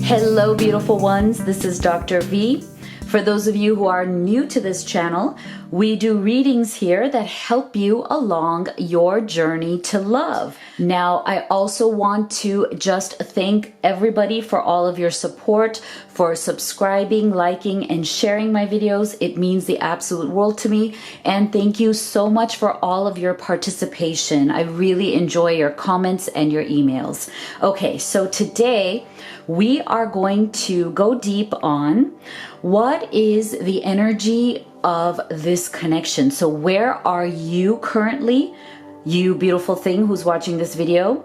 Hello, beautiful ones. This is Dr. V. For those of you who are new to this channel, we do readings here that help you along your journey to love. Now, I also want to just thank everybody for all of your support, for subscribing, liking, and sharing my videos. It means the absolute world to me. And thank you so much for all of your participation. I really enjoy your comments and your emails. Okay, so today we are going to go deep on what is the energy of this connection. So where are you currently, you beautiful thing who's watching this video?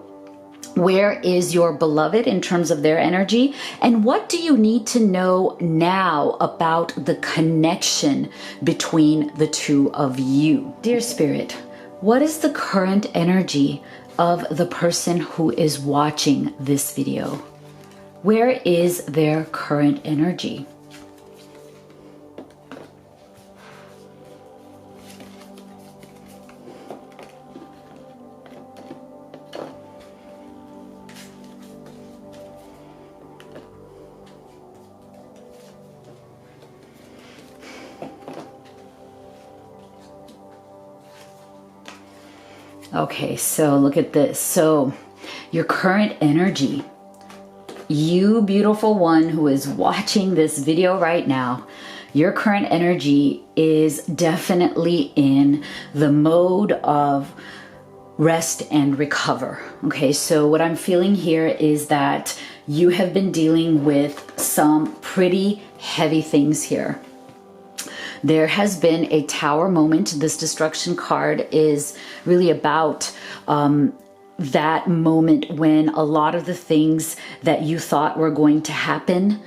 Where is your beloved in terms of their energy? And what do you need to know now about the connection between the two of you? Dear Spirit, what is the current energy of the person who is watching this video? Where is their current energy? Okay, so look at this. So your current energy, you beautiful one who is watching this video right now, your current energy is definitely in the mode of rest and recover. Okay, so what I'm feeling here is that you have been dealing with some pretty heavy things here. There has been a tower moment. This destruction card is really about that moment when a lot of the things that you thought were going to happen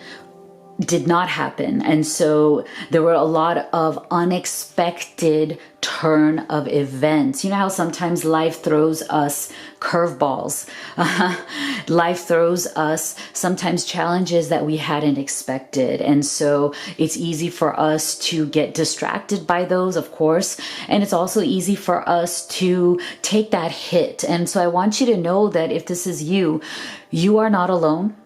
did not happen. And so there were a lot of unexpected turn of events. You know how sometimes life throws us curveballs. Life throws us sometimes challenges that we hadn't expected. And so it's easy for us to get distracted by those, of course. And it's also easy for us to take that hit. And so I want you to know that if this is you, you are not alone.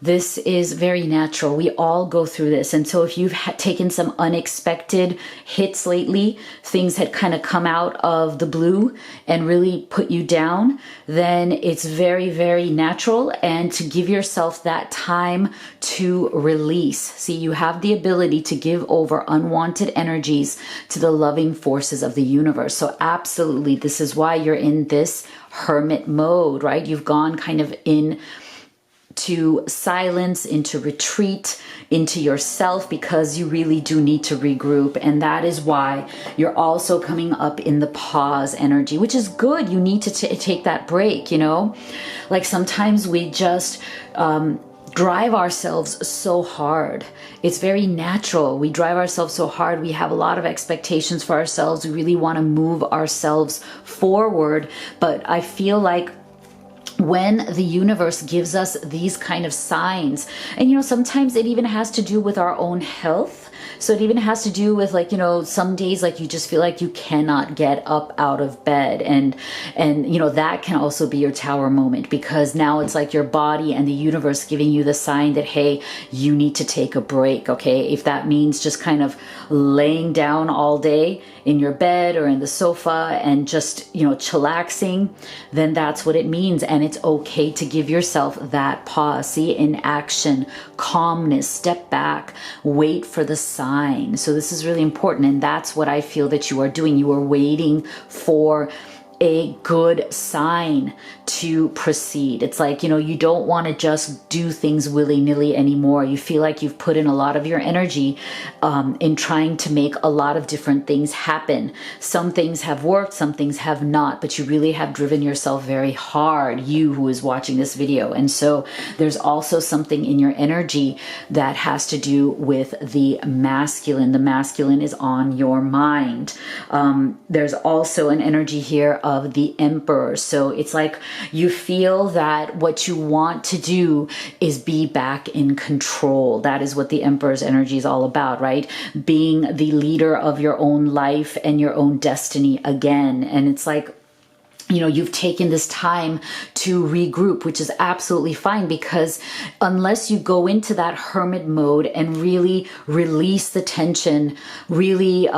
This is very natural. We all go through this. And so if you've taken some unexpected hits lately, things had kind of come out of the blue and really put you down, then it's very, very natural. And to give yourself that time to release. See, you have the ability to give over unwanted energies to the loving forces of the universe. So absolutely, this is why you're in this hermit mode, right? You've gone kind of into silence, into retreat, into yourself, because you really do need to regroup. And that is why you're also coming up in the pause energy, which is good. You need to take that break, you know? Like sometimes we just drive ourselves so hard. It's very natural. We drive ourselves so hard. We have a lot of expectations for ourselves. We really want to move ourselves forward. But I feel like when the universe gives us these kind of signs, and you know, sometimes it even has to do with our own health. So it even has to do with, like, you know, some days like you just feel like you cannot get up out of bed, and you know, that can also be your tower moment, because now it's like your body and the universe giving you the sign that, hey, you need to take a break. Okay, if that means just kind of laying down all day in your bed or in the sofa and just, you know, chillaxing, then that's what it means. And it's okay to give yourself that pause. See, in action, calmness, step back, wait for the sign. So this is really important. And that's what I feel that you are doing. You are waiting for a good sign to proceed. It's like, you know, you don't want to just do things willy-nilly anymore. You feel like you've put in a lot of your energy in trying to make a lot of different things happen. Some things have worked, some things have not, but you really have driven yourself very hard, you who is watching this video. And so there's also something in your energy that has to do with the masculine. The masculine is on your mind. There's also an energy here of the Emperor. So it's like you feel that what you want to do is be back in control. That is what the Emperor's energy is all about, right? Being the leader of your own life and your own destiny again. And it's like you know, you've taken this time to regroup, which is absolutely fine, because unless you go into that hermit mode and really release the tension, really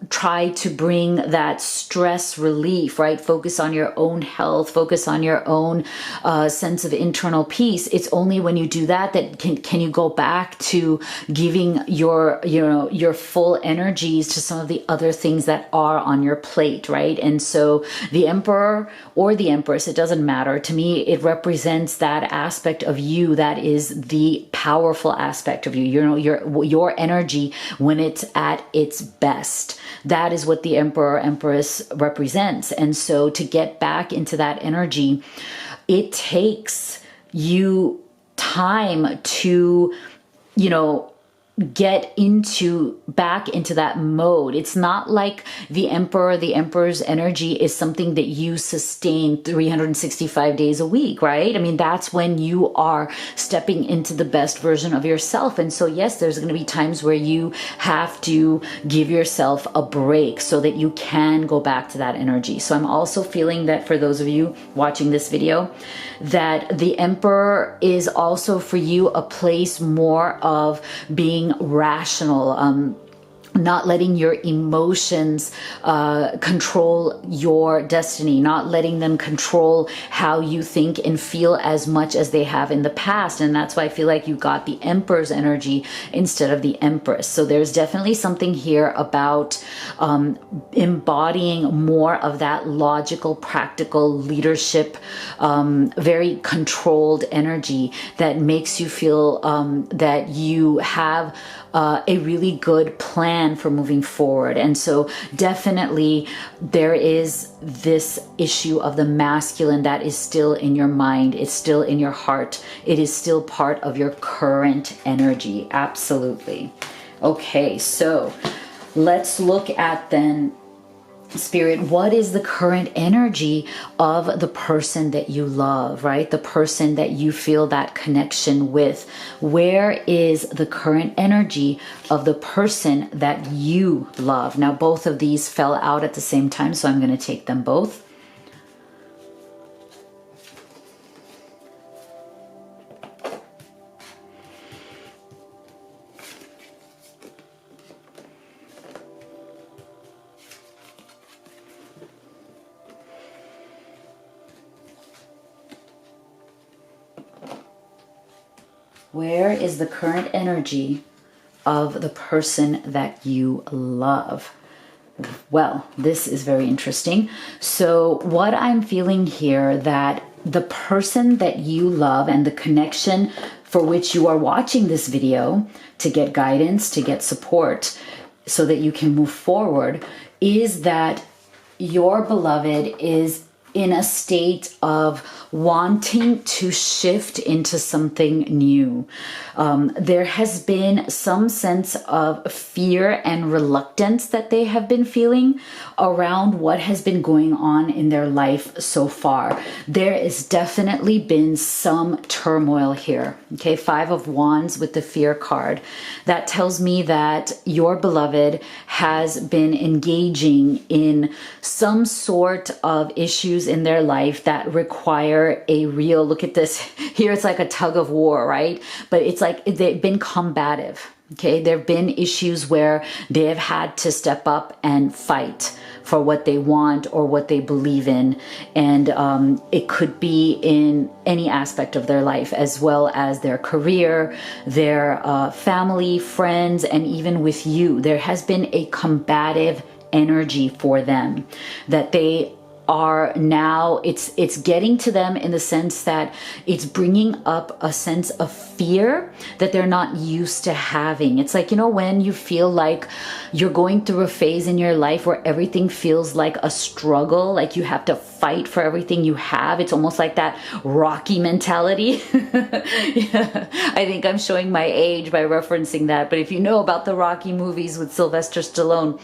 try to bring that stress relief, right? Focus on your own health, focus on your own sense of internal peace. It's only when you do that that can you go back to giving your, you know, your full energies to some of the other things that are on your plate, right? And so the Emperor or the Empress, it doesn't matter. To me, it represents that aspect of you that is the powerful aspect of you. You know, your energy when it's at its best. That is what the Emperor or Empress represents. And so to get back into that energy, it takes you time to, you know, get back into that mode. It's not like the Emperor, the Emperor's energy is something that you sustain 365 days a week, right? I mean, that's when you are stepping into the best version of yourself. And so, yes, there's going to be times where you have to give yourself a break so that you can go back to that energy. So I'm also feeling that for those of you watching this video, that the Emperor is also for you a place more of being rational, not letting your emotions control your destiny, not letting them control how you think and feel as much as they have in the past. And that's why I feel like you got the Emperor's energy instead of the Empress. So there's definitely something here about embodying more of that logical, practical leadership, very controlled energy that makes you feel that you have a really good plan for moving forward. And so definitely there is this issue of the masculine that is still in your mind. It's still in your heart. It is still part of your current energy. Absolutely. Okay, so let's look at then, Spirit, what is the current energy of the person that you love, right? The person that you feel that connection with. Where is the current energy of the person that you love? Now, both of these fell out at the same time, so I'm going to take them both. Where is the current energy of the person that you love? Well, this is very interesting. So what I'm feeling here, that the person that you love and the connection for which you are watching this video to get guidance, to get support, so that you can move forward, is that your beloved is in a state of wanting to shift into something new. There has been some sense of fear and reluctance that they have been feeling around what has been going on in their life so far. There has definitely been some turmoil here. Okay, 5 of Wands with the Fear card. That tells me that your beloved has been engaging in some sort of issues in their life that require a real, look at this, here it's like a tug of war, right? But it's like they've been combative. Okay, there have been issues where they have had to step up and fight for what they want or what they believe in. And it could be in any aspect of their life, as well as their career, their family, friends, and even with you. There has been a combative energy for them that they are now, it's getting to them in the sense that it's bringing up a sense of fear that they're not used to having. It's like, you know, when you feel like you're going through a phase in your life where everything feels like a struggle, like you have to fight for everything you have. It's almost like that Rocky mentality. Yeah, I think I'm showing my age by referencing that. But if you know about the Rocky movies with Sylvester Stallone,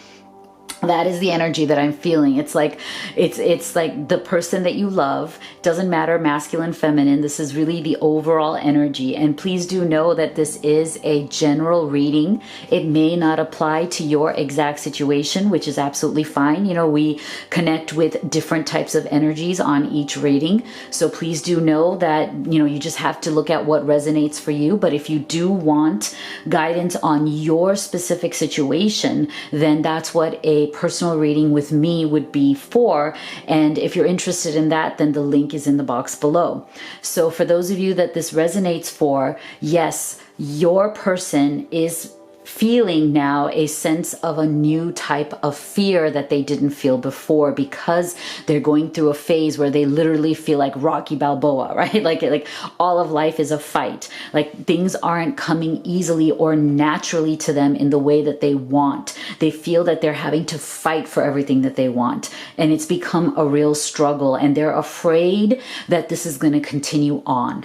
That is the energy that I'm feeling. It's like it's like the person that you love. Doesn't matter masculine, feminine. This is really the overall energy. And please do know that this is a general reading. It may not apply to your exact situation, which is absolutely fine. You know, we connect with different types of energies on each reading. So please do know that, you know, you just have to look at what resonates for you. But if you do want guidance on your specific situation, then that's what a personal reading with me would be for. And if you're interested in that, then the link is in the box below. So for those of you that this resonates for, yes, your person is feeling now a sense of a new type of fear that they didn't feel before, because they're going through a phase where they literally feel like Rocky Balboa, right? Like all of life is a fight. Like things aren't coming easily or naturally to them in the way that they want. They feel that they're having to fight for everything that they want. And it's become a real struggle, and they're afraid that this is going to continue on.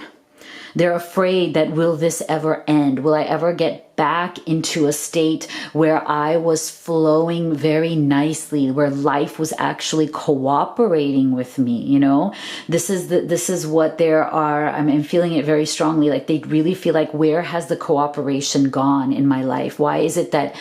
They're afraid that, will this ever end? Will I ever get back into a state where I was flowing very nicely, where life was actually cooperating with me? You know, this is what there are. I'm feeling it very strongly. Like they really feel like, where has the cooperation gone in my life? Why is it that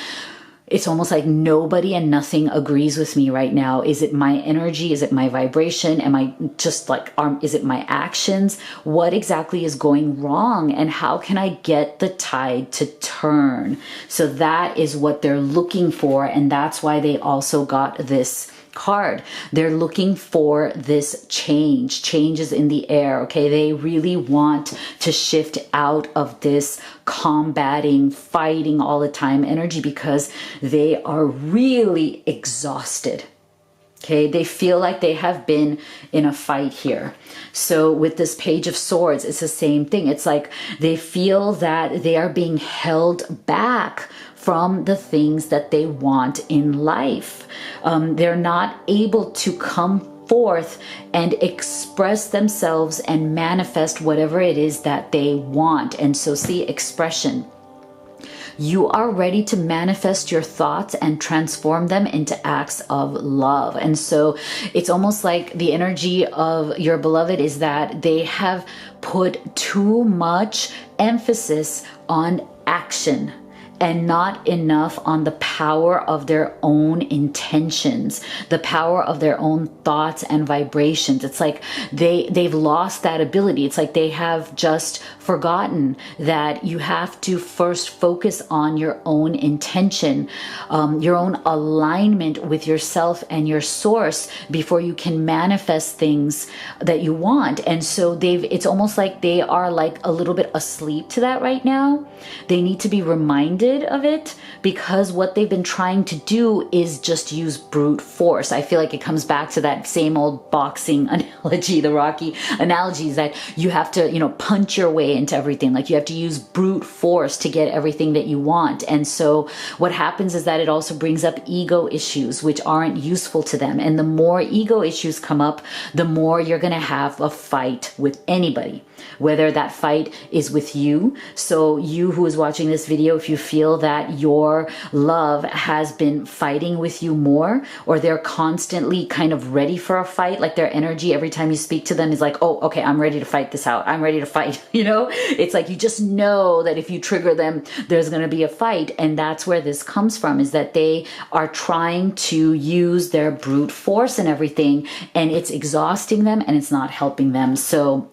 it's almost like nobody and nothing agrees with me right now? Is it my energy? Is it my vibration? Am I just like, is it my actions? What exactly is going wrong? And how can I get the tide to turn? So that is what they're looking for. And that's why they also got this card. They're looking for this change. Change is in the air. Okay. They really want to shift out of this combating, fighting all the time energy, because they are really exhausted. Okay, they feel like they have been in a fight here. So with this Page of Swords, it's the same thing. It's like they feel that they are being held back from the things that they want in life. They're not able to come forth and express themselves and manifest whatever it is that they want. And so see, expression. You are ready to manifest your thoughts and transform them into acts of love. And so it's almost like the energy of your beloved is that they have put too much emphasis on action and not enough on the power of their own intentions, the power of their own thoughts and vibrations. It's like they've lost that ability. It's like they have just forgotten that you have to first focus on your own intention, your own alignment with yourself and your source before you can manifest things that you want. And so it's almost like they are like a little bit asleep to that right now. They need to be reminded of it, because what they've been trying to do is just use brute force. I feel like it comes back to that same old boxing analogy, the Rocky analogy, is that you have to, you know, punch your way into everything. Like you have to use brute force to get everything that you want. And so what happens is that it also brings up ego issues, which aren't useful to them. And the more ego issues come up, the more you're going to have a fight with anybody, whether that fight is with you. So you who is watching this video, if you feel that your love has been fighting with you more, or they're constantly kind of ready for a fight, like their energy every time you speak to them is like, oh, okay, I'm ready to fight this out. I'm ready to fight. You know, it's like you just know that if you trigger them, there's going to be a fight. And that's where this comes from, is that they are trying to use their brute force and everything, and it's exhausting them and it's not helping them. So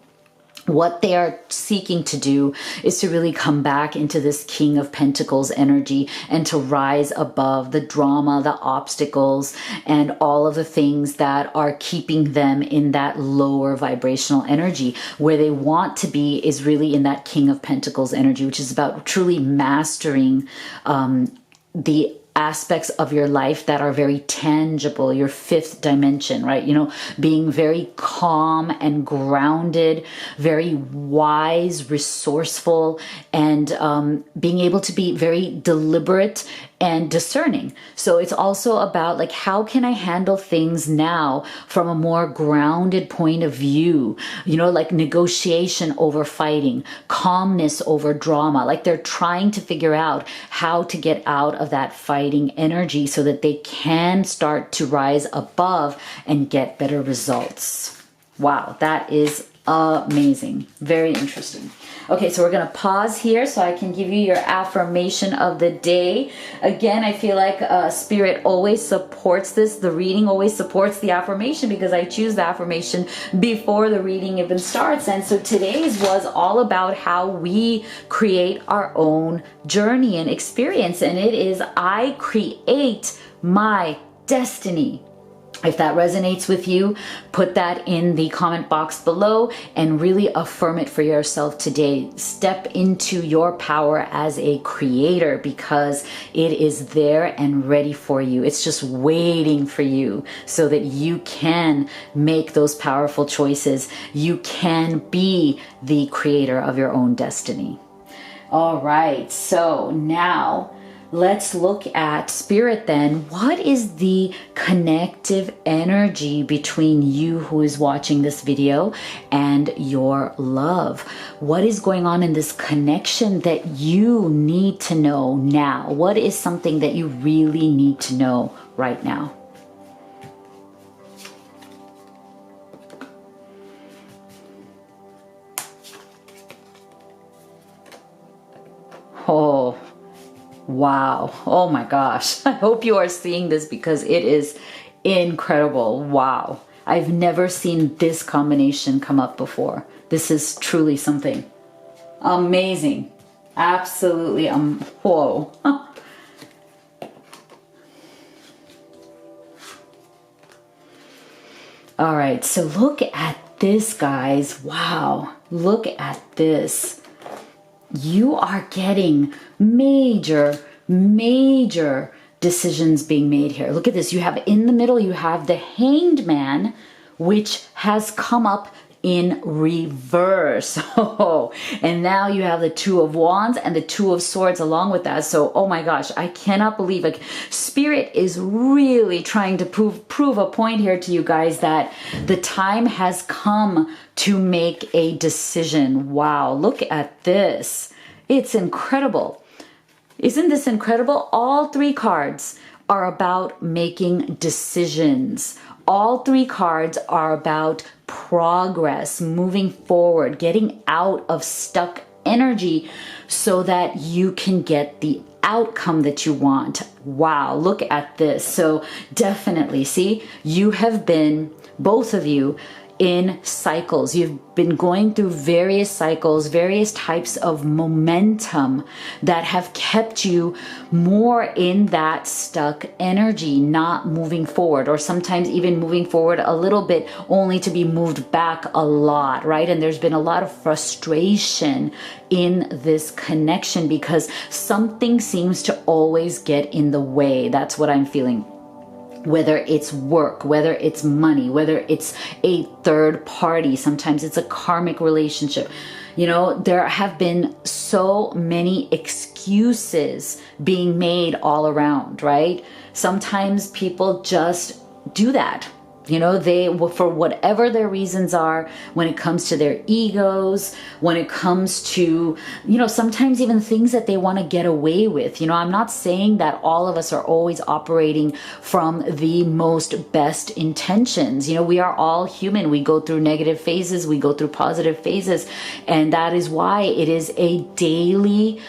what they are seeking to do is to really come back into this King of Pentacles energy and to rise above the drama, the obstacles, and all of the things that are keeping them in that lower vibrational energy. Where they want to be is really in that King of Pentacles energy, which is about truly mastering the aspects of your life that are very tangible, your fifth dimension, right? You know, being very calm and grounded, very wise, resourceful, and being able to be very deliberate and discerning. So it's also about like, how can I handle things now from a more grounded point of view? You know, like negotiation over fighting, calmness over drama. Like they're trying to figure out how to get out of that fighting energy so that they can start to rise above and get better results. Wow, that is amazing. Very interesting. Okay, so we're going to pause here so I can give you your affirmation of the day. Again, I feel like Spirit always supports this. The reading always supports the affirmation because I choose the affirmation before the reading even starts. And so today's was all about how we create our own journey and experience. And it is, I create my destiny. If that resonates with you, put that in the comment box below and really affirm it for yourself today. Step into your power as a creator because it is there and ready for you. It's just waiting for you so that you can make those powerful choices. You can be the creator of your own destiny. All right, so now let's look at Spirit then. What is the connective energy between you who is watching this video and your love? What is going on in this connection that you need to know now? What is something that you really need to know right now? Oh, wow. Oh my gosh. I hope you are seeing this because it is incredible. Wow. I've never seen this combination come up before. This is truly something amazing. Absolutely. Whoa. All right. So look at this, guys. Wow. Look at this. You are getting major decisions being made here. Look at this. You have in the middle, you have the Hanged Man, which has come up in reverse. Oh, and now you have the Two of Wands and the Two of Swords along with that. So, oh my gosh, I cannot believe, like, Spirit is really trying to prove a point here to you guys that the time has come to make a decision. Wow, look at this. It's incredible. Isn't this incredible? All three cards are about making decisions. All three cards are about progress, moving forward, getting out of stuck energy so that you can get the outcome that you want. Wow, look at this. So definitely, see, you have been, both of you, in cycles. You've been going through various cycles, various types of momentum that have kept you more in that stuck energy, not moving forward, or sometimes even moving forward a little bit only to be moved back a lot, right? And there's been a lot of frustration in this connection because something seems to always get in the way. That's what I'm feeling. Whether it's work, whether it's money, whether it's a third party, sometimes it's a karmic relationship. You know, there have been so many excuses being made all around, right? Sometimes people just do that. You know, they, for whatever their reasons are, when it comes to their egos, when it comes to, you know, sometimes even things that they want to get away with. You know, I'm not saying that all of us are always operating from the most best intentions. You know, we are all human. We go through negative phases. We go through positive phases. And that is why it is a daily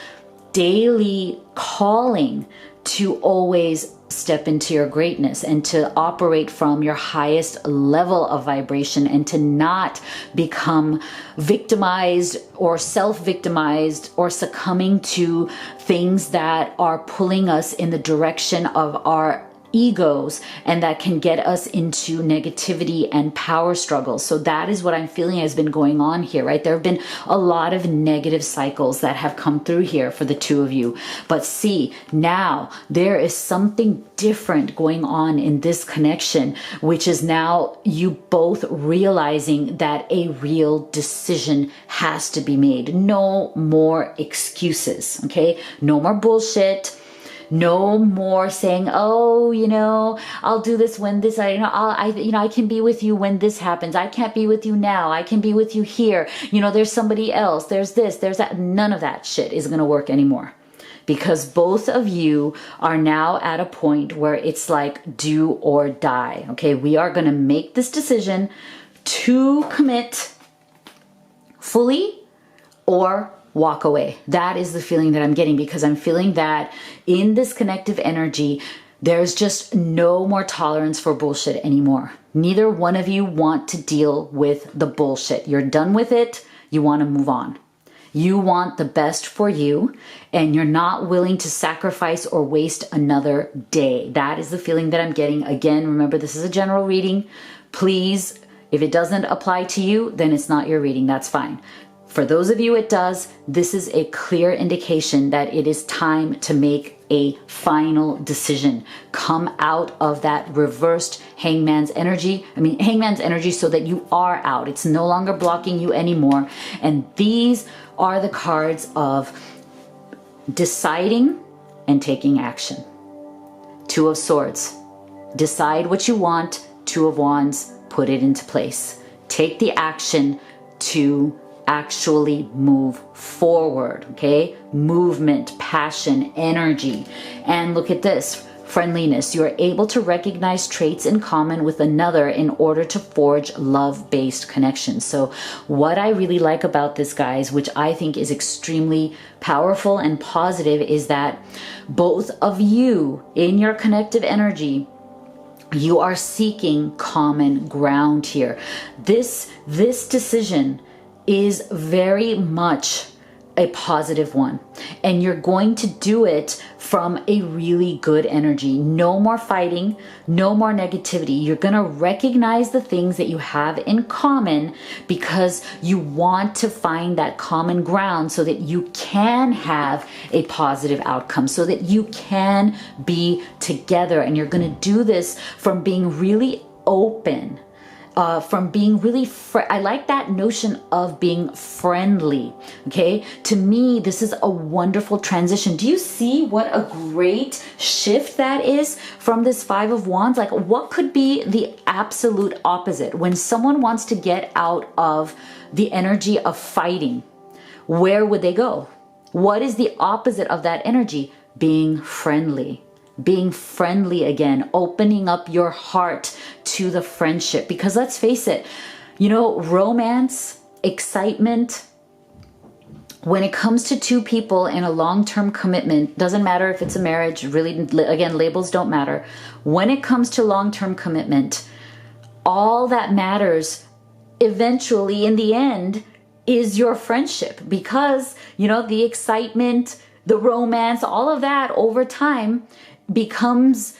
calling to always step into your greatness and to operate from your highest level of vibration and to not become victimized or self-victimized or succumbing to things that are pulling us in the direction of our egos and that can get us into negativity and power struggles. So that is what I'm feeling has been going on here, right? There have been a lot of negative cycles that have come through here for the two of you. But see, now there is something different going on in this connection, which is now you both realizing that a real decision has to be made. No more excuses, okay? No more bullshit. No more saying, oh, I'll do this when this, I can be with you when this happens. I can't be with you now. I can be with you here. There's somebody else. There's this, there's that. None of that shit is going to work anymore, because both of you are now at a point where it's like do or die. Okay. We are going to make this decision to commit fully or walk away. That is the feeling that I'm getting, because I'm feeling that in this connective energy, there's just no more tolerance for bullshit anymore. Neither one of you want to deal with the bullshit. You're done with it. You want to move on. You want the best for you, and you're not willing to sacrifice or waste another day. That is the feeling that I'm getting. Again, remember, this is a general reading. Please, if it doesn't apply to you, then it's not your reading. That's fine. For those of you it does, this is a clear indication that it is time to make a final decision. Come out of that reversed hangman's energy. Hangman's energy, so that you are out. It's no longer blocking you anymore. And these are the cards of deciding and taking action. Two of Swords. Decide what you want. Two of Wands. Put it into place. Take the action to actually move forward. Okay, movement, passion, energy. And look at this, friendliness. You are able to recognize traits in common with another in order to forge love-based connections. So what I really like about this, guys, which I think is extremely powerful and positive, is that both of you in your connective energy, you are seeking common ground here. This decision is very much a positive one, and you're going to do it from a really good energy. No more fighting, no more negativity. You're going to recognize the things that you have in common, because you want to find that common ground so that you can have a positive outcome, so that you can be together. And you're going to do this from being really open, from being really, I like that notion of being friendly. Okay. To me, this is a wonderful transition. Do you see what a great shift that is from this Five of Wands? Like, what could be the absolute opposite when someone wants to get out of the energy of fighting? Where would they go? What is the opposite of that energy? Being friendly. Being friendly again, opening up your heart to the friendship. Because let's face it, romance, excitement, when it comes to two people in a long-term commitment, doesn't matter if it's a marriage, really, again, labels don't matter. When it comes to long-term commitment, all that matters eventually in the end is your friendship, because, the excitement, the romance, all of that over time becomes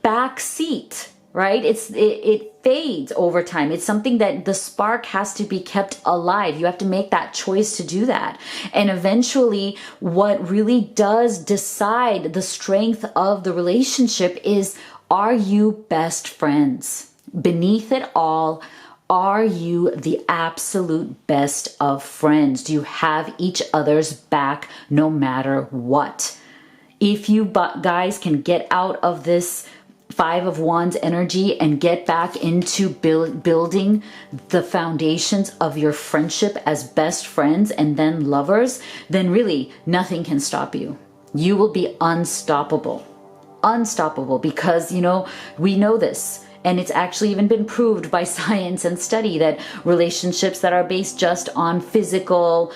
backseat, right? It fades over time. It's something that the spark has to be kept alive. You have to make that choice to do that. And eventually, what really does decide the strength of the relationship is, are you best friends? Beneath it all, are you the absolute best of friends? Do you have each other's back no matter what? If you guys can get out of this Five of Wands energy and get back into building the foundations of your friendship as best friends and then lovers, then really nothing can stop you. You will be unstoppable. Unstoppable, because, we know this. And it's actually even been proved by science and study that relationships that are based just on physical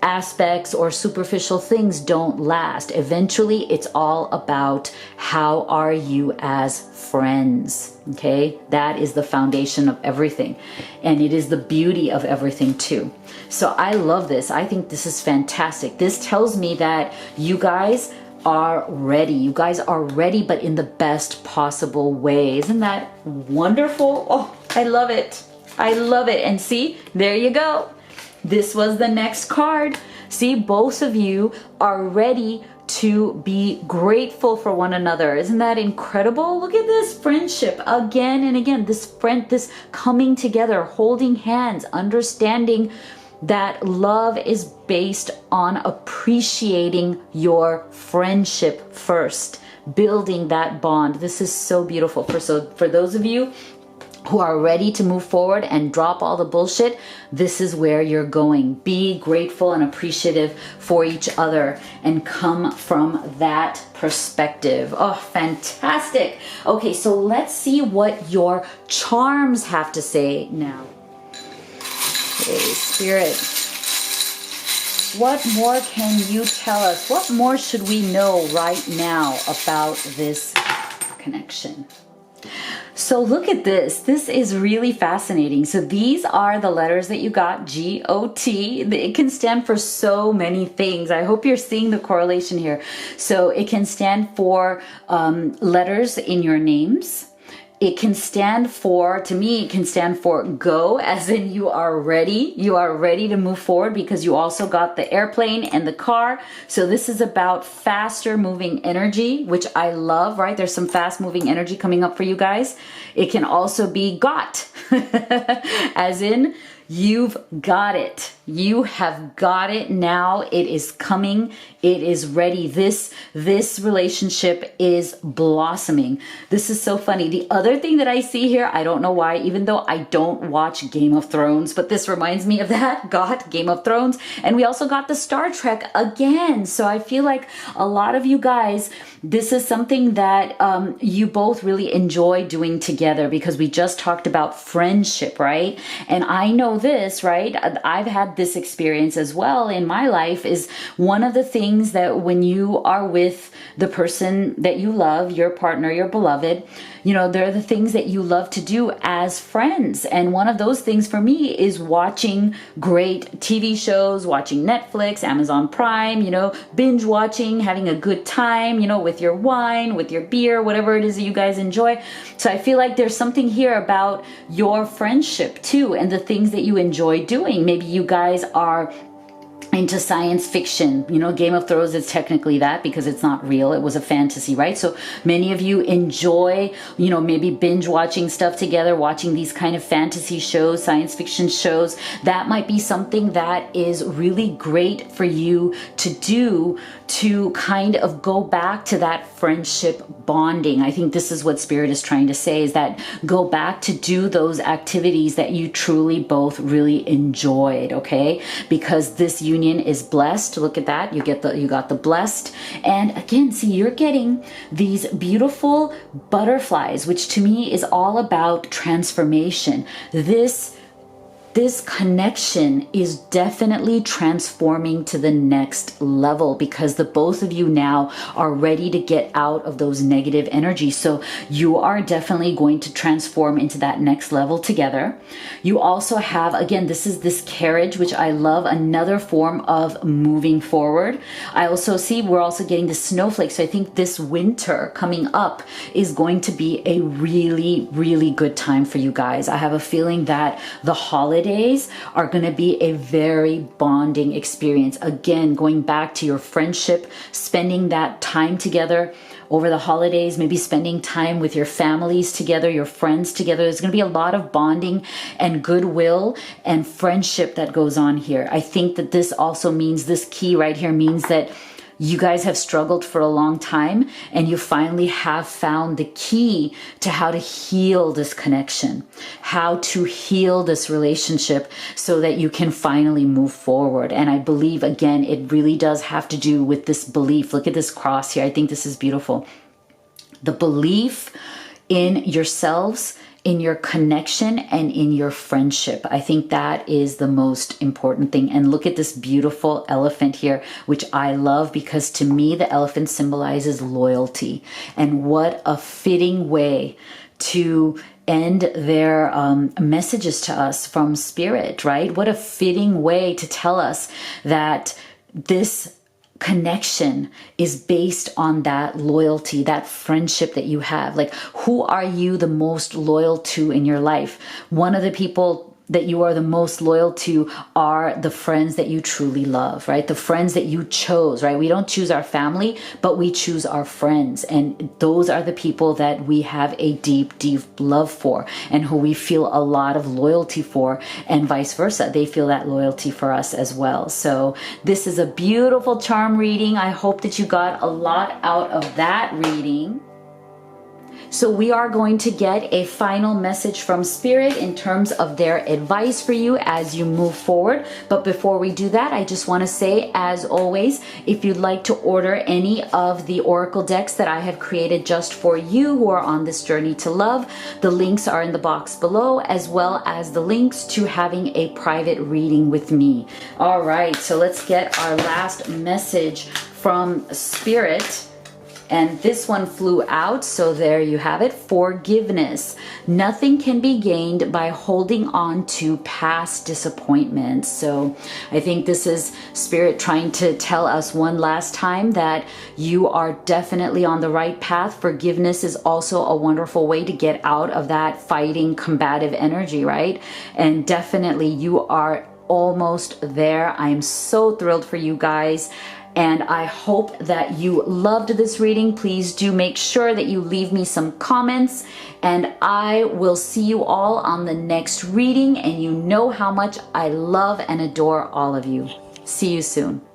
aspects or superficial things don't last. Eventually, it's all about how are you as friends. Okay, that is the foundation of everything, and it is the beauty of everything too. So I love this. I think this is fantastic. This tells me that you guys are ready. You guys are ready, but in the best possible way. Isn't that wonderful? Oh, I love it. I love it. And see, there you go. This was the next card. See, both of you are ready to be grateful for one another. Isn't that incredible? Look at this friendship again and again. This coming together, holding hands, understanding that love is based on appreciating your friendship first, building that bond. This is so beautiful. For those of you who are ready to move forward and drop all the bullshit, this is where you're going. Be grateful and appreciative for each other and come from that perspective. Oh, fantastic. Okay, so let's see what your charms have to say now. Okay, Spirit, what more can you tell us? What more should we know right now about this connection? So look at this. This is really fascinating. So these are the letters that you got, G-O-T. It can stand for so many things. I hope you're seeing the correlation here. So it can stand for letters in your names. It can stand for, to me, it can stand for go, as in you are ready. You are ready to move forward because you also got the airplane and the car. So this is about faster moving energy, which I love, right? There's some fast moving energy coming up for you guys. It can also be got, as in you've got it. You have got it now. It is coming. It is ready. This relationship is blossoming. This is so funny. The other thing that I see here, I don't know why, even though I don't watch Game of Thrones, but this reminds me of that. Got Game of Thrones. And we also got the Star Trek again. So I feel like a lot of you guys, this is something that you both really enjoy doing together because we just talked about friendship, right? And I know this, right? I've had this experience as well in my life. Is one of the things that when you are with the person that you love, your partner, your beloved, you know, they're the things that you love to do as friends. And one of those things for me is watching great TV shows, watching Netflix, Amazon Prime, you know, binge watching, having a good time, you know, with your wine, with your beer, whatever it is that you guys enjoy. So I feel like there's something here about your friendship too, and the things that you enjoy doing. Maybe you guys are into science fiction. You know, Game of Thrones is technically that because it's not real. It was a fantasy, right? So many of you enjoy, you know, maybe binge watching stuff together, watching these kind of fantasy shows, science fiction shows. That might be something that is really great for you to do to kind of go back to that friendship bonding. I think this is what Spirit is trying to say, is that go back to do those activities that you truly both really enjoyed, okay? Because this union is blessed. Look at that. You got the blessed. And again, see, you're getting these beautiful butterflies, which to me is all about transformation. This connection is definitely transforming to the next level because the both of you now are ready to get out of those negative energies. So you are definitely going to transform into that next level together. You also have, again, this is this carriage, which I love, another form of moving forward. I also see we're also getting the snowflakes. So I think this winter coming up is going to be a really, really good time for you guys. I have a feeling that the holidays are going to be a very bonding experience. Again, going back to your friendship, spending that time together over the holidays, maybe spending time with your families together, your friends together. There's going to be a lot of bonding and goodwill and friendship that goes on here. I think that this also means, this key right here means that you guys have struggled for a long time and you finally have found the key to how to heal this connection, how to heal this relationship so that you can finally move forward. And I believe, again, it really does have to do with this belief. Look at this cross here. I think this is beautiful. The belief in yourselves, in your connection, and in your friendship. I think that is the most important thing. And look at this beautiful elephant here, which I love because to me, the elephant symbolizes loyalty. And what a fitting way to end their messages to us from Spirit, right? What a fitting way to tell us that this connection is based on that loyalty, that friendship that you have. Like, who are you the most loyal to in your life? One of the people that you are the most loyal to are the friends that you truly love, right? The friends that you chose, right? We don't choose our family, but we choose our friends. And those are the people that we have a deep, deep love for and who we feel a lot of loyalty for, and vice versa. They feel that loyalty for us as well. So this is a beautiful charm reading. I hope that you got a lot out of that reading. So we are going to get a final message from Spirit in terms of their advice for you as you move forward. But before we do that, I just want to say, as always, if you'd like to order any of the Oracle decks that I have created just for you who are on this journey to love, the links are in the box below, as well as the links to having a private reading with me. All right, so let's get our last message from Spirit. And this one flew out, so there you have it. Forgiveness. Nothing can be gained by holding on to past disappointments. So I think this is Spirit trying to tell us one last time that you are definitely on the right path. Forgiveness is also a wonderful way to get out of that fighting, combative energy, right? And definitely you are almost there. I'm so thrilled for you guys. And I hope that you loved this reading. Please do make sure that you leave me some comments, and I will see you all on the next reading. And you know how much I love and adore all of you. See you soon.